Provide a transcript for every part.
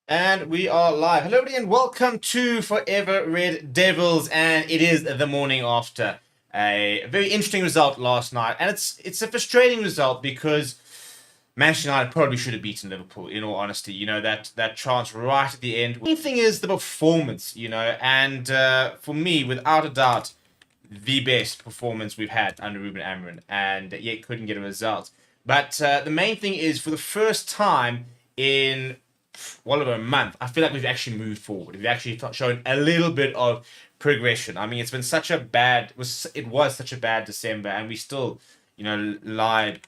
And we are live. Hello, everybody, and welcome to Forever Red Devils. And it is the morning after a very interesting result last night, and it's a frustrating result because Manchester United probably should have beaten Liverpool. In all honesty, that chance right at the end. The main thing is the performance, and for me, without a doubt, the best performance we've had under Ruben Amorim, and yet couldn't get a result. But the main thing is, for the first time in over a month, I feel like we've actually moved forward. We've actually shown a little bit of progression. I mean, it's been such a bad it was such a bad December, and we still, lied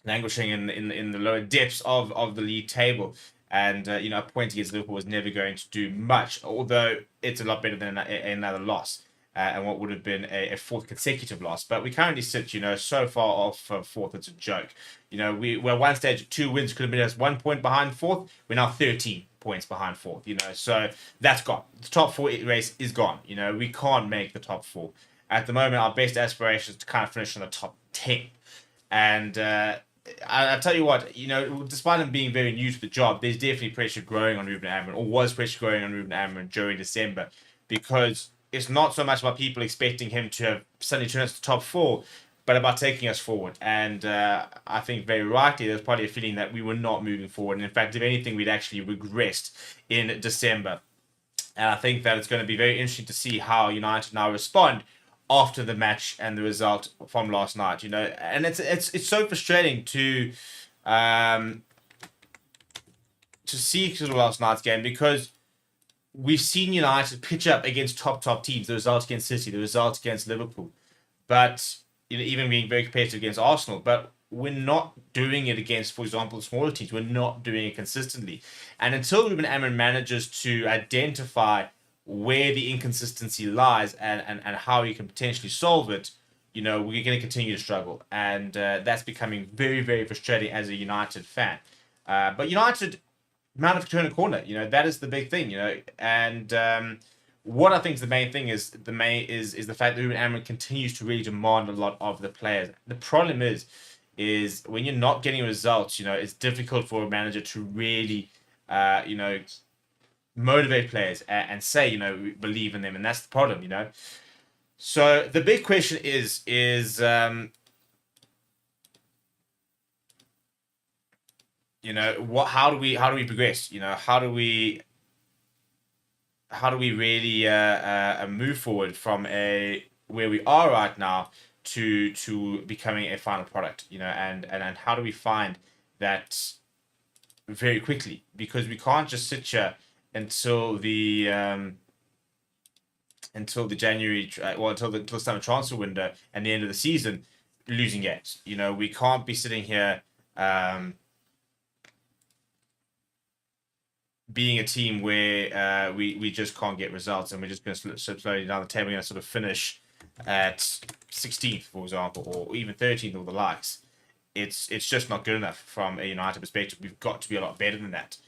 languishing in the lower depths of the league table. And a point against Liverpool was never going to do much, although it's a lot better than another loss. And what would have been a fourth consecutive loss. But we currently sit, so far off fourth, it's a joke. We're one stage, 2 wins could have been us 1 point behind fourth. We're now 13 points behind fourth, so that's gone. The top four race is gone. We can't make the top four. At the moment, our best aspiration is to kind of finish in the top 10. And I tell you what, despite him being very new to the job, there's definitely pressure growing on Ruben Amorim, or was pressure growing on Ruben Amorim during December, because it's not so much about people expecting him to have suddenly turned us to top four, but about taking us forward. And I think very rightly, there's probably a feeling that we were not moving forward. And in fact, if anything, we'd actually regressed in December. And I think that it's going to be very interesting to see how United now respond after the match and the result from last night. And it's so frustrating um, to see last night's game, because we've seen United pitch up against top teams. The result against City, the result against Liverpool, but even being very competitive against Arsenal. But we're not doing it against, for example, smaller teams. We're not doing it consistently. And until Ruben Amorim manages to identify where the inconsistency lies and how he can potentially solve it, we're going to continue to struggle. And that's becoming very, very frustrating as a United fan. But United amount of turn a corner. That is the big thing. And what I think is the main thing is the fact that Ruben Amorim continues to really demand a lot of the players. The problem is when you're not getting results, it's difficult for a manager to really, motivate players and say, believe in them, and that's the problem. So the big question is what? How do we progress? How do we really move forward from where we are right now to becoming a final product? And how do we find that very quickly? Because we can't just sit here until the January, until the summer transfer window and the end of the season, losing games. We can't be sitting here being a team where we just can't get results, and we're just going to slowly down the table. We're going to sort of finish at 16th, for example, or even 13th, or the likes. It's just not good enough from a United perspective. We've got to be a lot better than that.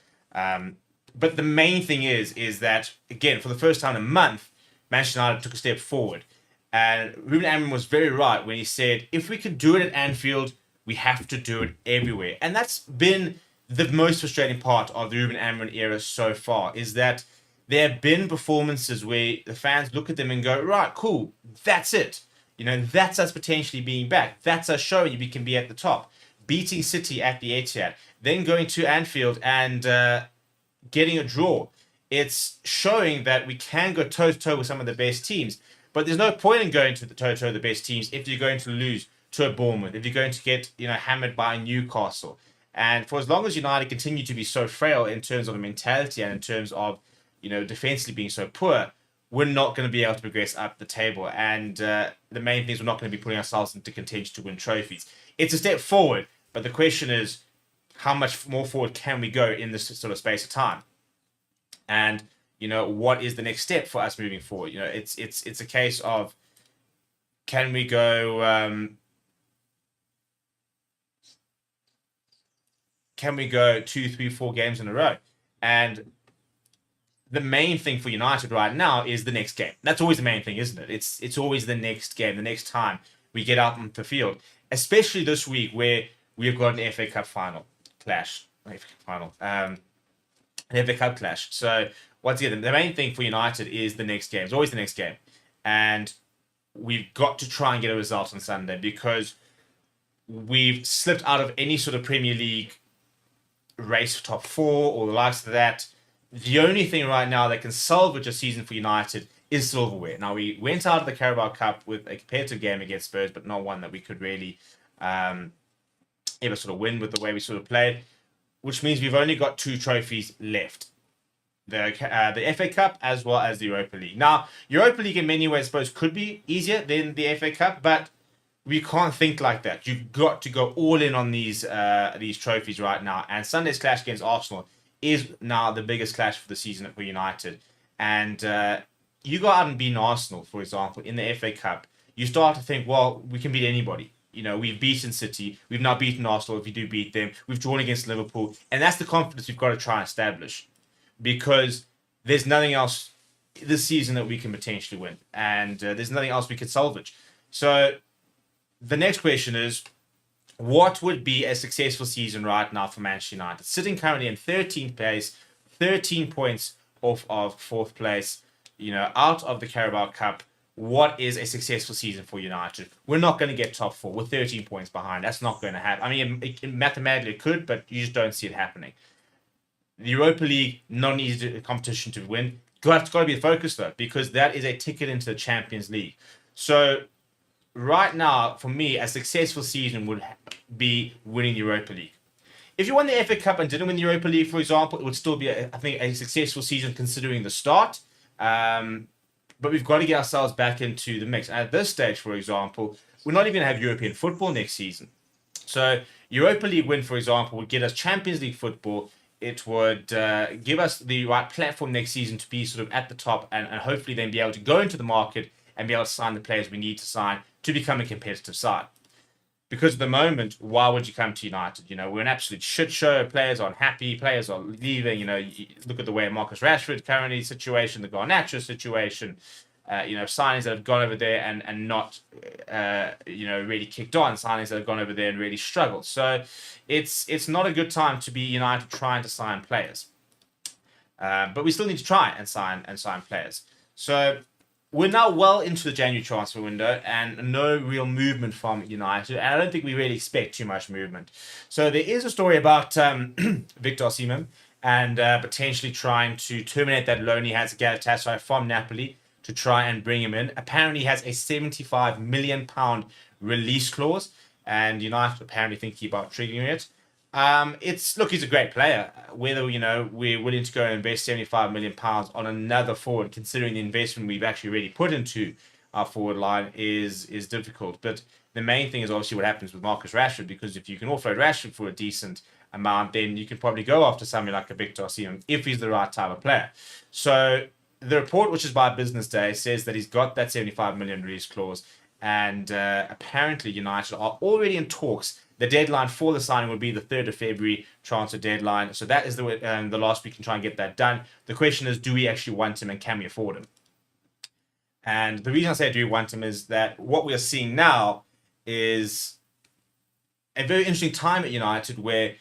But the main thing is that, again, for the first time in a month, Manchester United took a step forward. And Ruben Amorim was very right when he said, if we can do it at Anfield, we have to do it everywhere. And that's been the most frustrating part of the Ruben Amorim era so far, is that there have been performances where the fans look at them and go, right, cool, that's it. That's us potentially being back. That's us showing you we can be at the top. Beating City at the Etihad, then going to Anfield and getting a draw. It's showing that we can go toe-to-toe with some of the best teams. But there's no point in going to the toe-to-toe with the best teams if you're going to lose to a Bournemouth, if you're going to get hammered by Newcastle. And for as long as United continue to be so frail in terms of a mentality and in terms of, defensively being so poor, we're not going to be able to progress up the table. And the main thing is we're not going to be putting ourselves into contention to win trophies. It's a step forward, but the question is, how much more forward can we go in this sort of space of time? And, what is the next step for us moving forward? It's a case of, can we go... can we go 2, 3, 4 games in a row? And the main thing for United right now is the next game. That's always the main thing, isn't it? It's always the next game, the next time we get out on the field. Especially this week where we've got an FA Cup final clash. FA Cup final. an FA Cup clash. So once again, the main thing for United is the next game. It's always the next game. And we've got to try and get a result on Sunday because we've slipped out of any sort of Premier League race for top four or the likes of that. The only thing right now that can salvage a season for United is silverware. Now, we went out of the Carabao Cup with a competitive game against Spurs, but not one that we could really ever sort of win with the way we sort of played, which means we've only got 2 trophies left. The FA Cup as well as the Europa League. Now, Europa League in many ways, I suppose, could be easier than the FA Cup, but we can't think like that. You've got to go all in on these trophies right now. And Sunday's clash against Arsenal is now the biggest clash for the season for United. And you go out and beat Arsenal, for example, in the FA Cup. You start to think, well, we can beat anybody. You know, we've beaten City. We've now beaten Arsenal if we do beat them. We've drawn against Liverpool. And that's the confidence we've got to try and establish. Because there's nothing else this season that we can potentially win. And there's nothing else we could salvage. So the next question is, what would be a successful season right now for Manchester United? Sitting currently in 13th place, 13 points off of 4th place, you know, out of the Carabao Cup. What is a successful season for United? We're not going to get top 4. We're 13 points behind. That's not going to happen. I mean, mathematically it could, but you just don't see it happening. The Europa League, not an easy competition to win. It's got to be the focus, though, because that is a ticket into the Champions League. So right now, for me, a successful season would be winning the Europa League. If you won the FA Cup and didn't win the Europa League, for example, it would still be, I think, a successful season considering the start. But we've got to get ourselves back into the mix. And at this stage, for example, we're not even going to have European football next season. So Europa League win, for example, would get us Champions League football. It would give us the right platform next season to be sort of at the top and hopefully then be able to go into the market and be able to sign the players we need to sign to become a competitive side. Because at the moment, why would you come to United? You know, we're an absolute shit show. Players are unhappy. Players are leaving. You know, you look at the way Marcus Rashford currently situation, the Garnacho situation. You know, signings that have gone over there and not, you know, really kicked on. Signings that have gone over there and really struggled. So it's not a good time to be United trying to sign players. But we still need to try and sign players. So we're now well into the January transfer window and no real movement from United. And I don't think we really expect too much movement. So there is a story about Victor Osimhen and potentially trying to terminate that loan he has at Galatasaray from Napoli to try and bring him in. Apparently he has a £75 million release clause. And United apparently thinking about triggering it. He's a great player. Whether, you know, we're willing to go and invest £75 million on another forward, considering the investment we've actually already put into our forward line is difficult. But the main thing is obviously what happens with Marcus Rashford, because if you can offload Rashford for a decent amount, then you can probably go after somebody like a Victor Osimhen if he's the right type of player. So the report, which is by Business Day, says that he's got that £75 million release clause, and apparently United are already in talks. The deadline for the signing will be the 3rd of February transfer deadline. So that is the last we can try and get that done. The question is, do we actually want him and can we afford him? And the reason I say do we want him is that what we are seeing now is a very interesting time at United where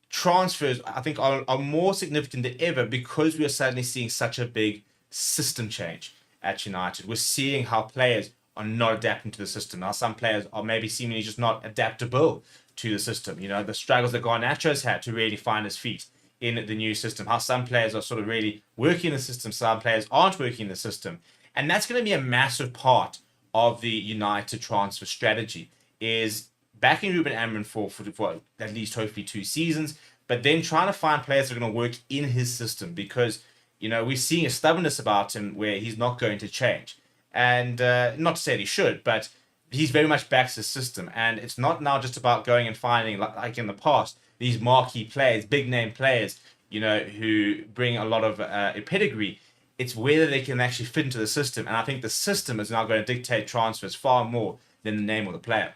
transfers, I think, are more significant than ever because we are suddenly seeing such a big system change at United. We're seeing how players are not adapting to the system. Now, some players are maybe seemingly just not adaptable to the system. You know, the struggles that Garnacho's had to really find his feet in the new system. How some players are sort of really working in the system, some players aren't working in the system. And that's going to be a massive part of the United transfer strategy, is backing Ruben Amorim for at least hopefully 2 seasons, but then trying to find players that are going to work in his system because, you know, we're seeing a stubbornness about him where he's not going to change. And not to say that he should, but he's very much backs his system. And it's not now just about going and finding, like in the past, these marquee players, big name players, you know, who bring a lot of pedigree. It's whether they can actually fit into the system. And I think the system is now going to dictate transfers far more than the name of the player.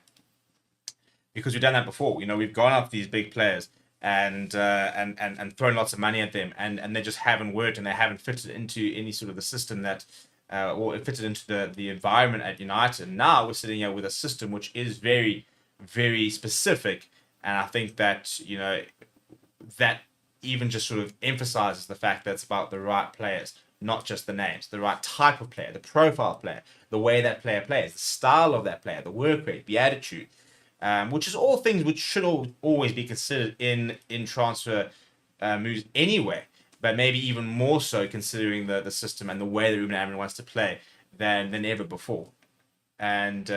Because we've done that before. You know, we've gone after these big players and thrown lots of money at them. And they just haven't worked and they haven't fitted into any sort of the system that... or it fitted into the environment at United. Now we're sitting here with a system which is very, very specific. And I think that, you know, that even just sort of emphasizes the fact that it's about the right players, not just the names, the right type of player, the profile player, the way that player plays, the style of that player, the work rate, the attitude, which is all things which should always be considered in transfer moves anyway, but maybe even more so considering the system and the way that Ruben Amorim wants to play than ever before. And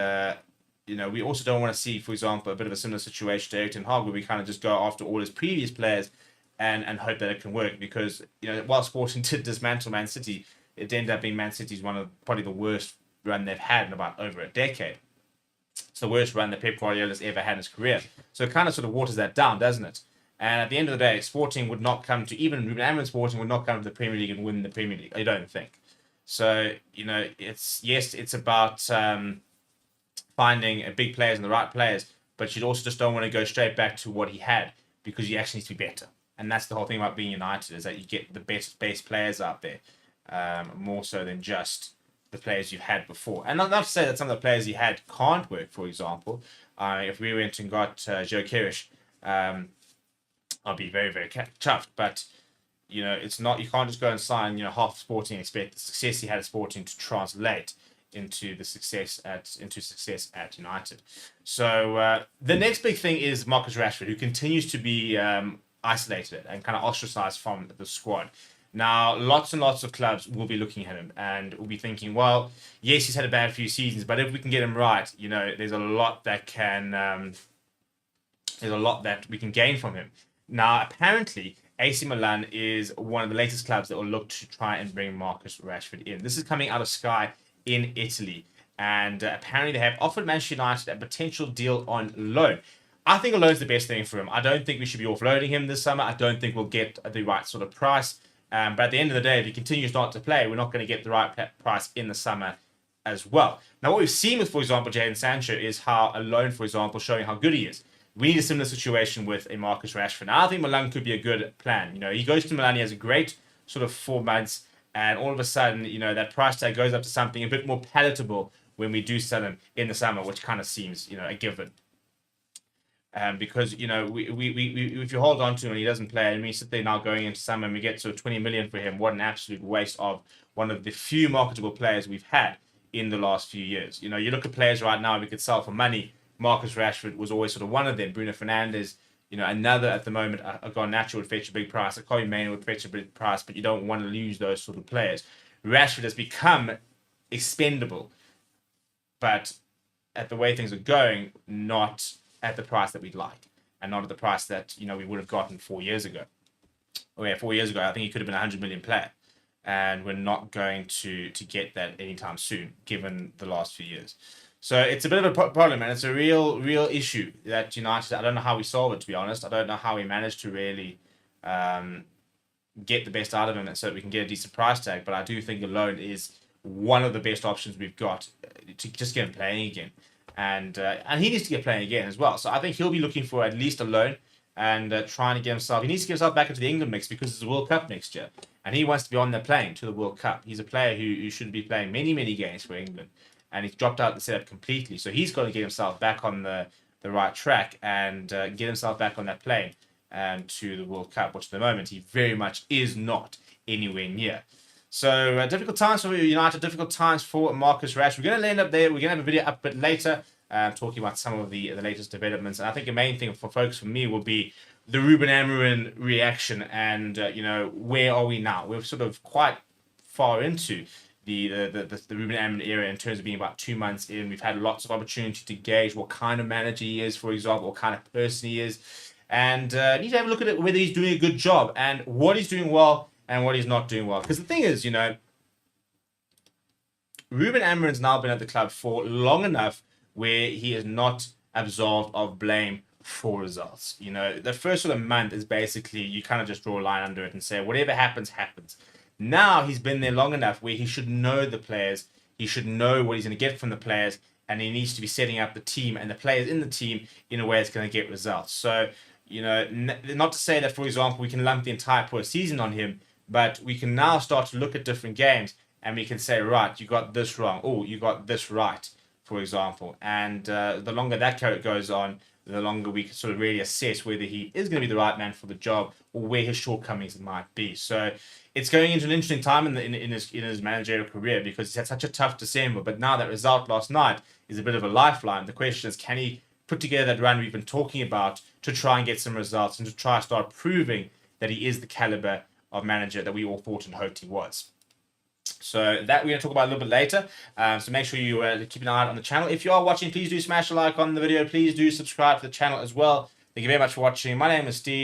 we also don't want to see, for example, a bit of a similar situation to Eric Ten Hag, where we kind of just go after all his previous players and hope that it can work. Because while Sporting did dismantle Man City, it ended up being Man City's one of probably the worst run they've had in about over a decade. It's the worst run that Pep Guardiola's ever had in his career. So it kind of sort of waters that down, doesn't it? And at the end of the day, Sporting would not come to, even Ruben Amorim Sporting would not come to the Premier League and win the Premier League, I don't think. So, it's about finding big players and the right players, but you also just don't want to go straight back to what he had, because you actually need to be better. And that's the whole thing about being United, is that you get the best players out there, more so than just the players you've had before. And not to say that some of the players you had can't work, for example. If we went and got Joe Kirish, I'll be very, very chuffed. But, it's not, you can't just go and sign, half Sporting and expect the success he had at Sporting to translate into success at United. So the next big thing is Marcus Rashford, who continues to be isolated and kind of ostracized from the squad. Now, lots and lots of clubs will be looking at him and will be thinking, well, yes, he's had a bad few seasons, but if we can get him right, there's a lot that we can gain from him. Now, apparently, AC Milan is one of the latest clubs that will look to try and bring Marcus Rashford in. This is coming out of Sky in Italy, and apparently they have offered Manchester United a potential deal on loan. I think a loan's the best thing for him. I don't think we should be offloading him this summer. I don't think we'll get the right sort of price. But at the end of the day, if he continues not to play, we're not going to get the right price in the summer as well. Now, what we've seen with, for example, Jadon Sancho is how a loan, for example, showing how good he is. We need a similar situation with a Marcus Rashford. Now, I think Milan could be a good plan. He goes to Milan, he has a great sort of 4 months, and all of a sudden, that price tag goes up to something a bit more palatable when we do sell him in the summer, which kind of seems, a given. Because, if you hold on to him and he doesn't play, and we sit there now going into summer and we get sort of 20 million for him, what an absolute waste of one of the few marketable players we've had in the last few years. You look at players right now we could sell for money. Marcus Rashford was always sort of one of them. Bruno Fernandes, another at the moment, Garnacho would fetch a big price. Kobe Mainoo would fetch a big price, but you don't want to lose those sort of players. Rashford has become expendable, but at the way things are going, not at the price that we'd like, and not at the price that we would have gotten 4 years ago. 4 years ago, I think he could have been a 100 million player, and we're not going to get that anytime soon, given the last few years. So it's a bit of a problem, and it's a real issue that United, I don't know how we solve it, to be honest. I don't know how we manage to really get the best out of him and so that we can get a decent price tag, but I do think a loan is one of the best options we've got to just get him playing again. And he needs to get playing again as well. So I think he'll be looking for at least a loan and trying to get himself... He needs to get himself back into the England mix because it's a World Cup next year. And he wants to be on there playing to the World Cup. He's a player who should be playing many, many games for England. And he's dropped out the setup completely. So he's got to get himself back on the right track and get himself back on that plane to the World Cup, which at the moment he very much is not anywhere near. So difficult times for United, difficult times for Marcus Rashford. We're going to end up there. We're going to have a video up a bit later talking about some of the latest developments. And I think the main thing for focus for me will be the Ruben Amorim reaction and, where are we now? We're sort of quite far into the Ruben Amorim era in terms of being about 2 months in. We've had lots of opportunity to gauge what kind of manager he is, for example, what kind of person he is. And need to have a look at it, whether he's doing a good job and what he's doing well and what he's not doing well. Because the thing is, Ruben Amorim's now been at the club for long enough where he is not absolved of blame for results. The first sort of month is basically, you kind of just draw a line under it and say, whatever happens, happens. Now he's been there long enough where he should know the players, he should know what he's going to get from the players, and he needs to be setting up the team and the players in the team in a way that's going to get results. So, not to say that, for example, we can lump the entire poor season on him, but we can now start to look at different games and we can say, right, you got this wrong. Oh, you got this right, for example. And the longer that goes on, the longer we can sort of really assess whether he is going to be the right man for the job or where his shortcomings might be. So it's going into an interesting time in his managerial career, because he's had such a tough December. But now that result last night is a bit of a lifeline. The question is, can he put together that run we've been talking about to try and get some results and to try and start proving that he is the caliber of manager that we all thought and hoped he was. So that we're going to talk about a little bit later. So make sure you keep an eye out on the channel. If you are watching, please do smash a like on the video. Please do subscribe to the channel as well. Thank you very much for watching. My name is Steve.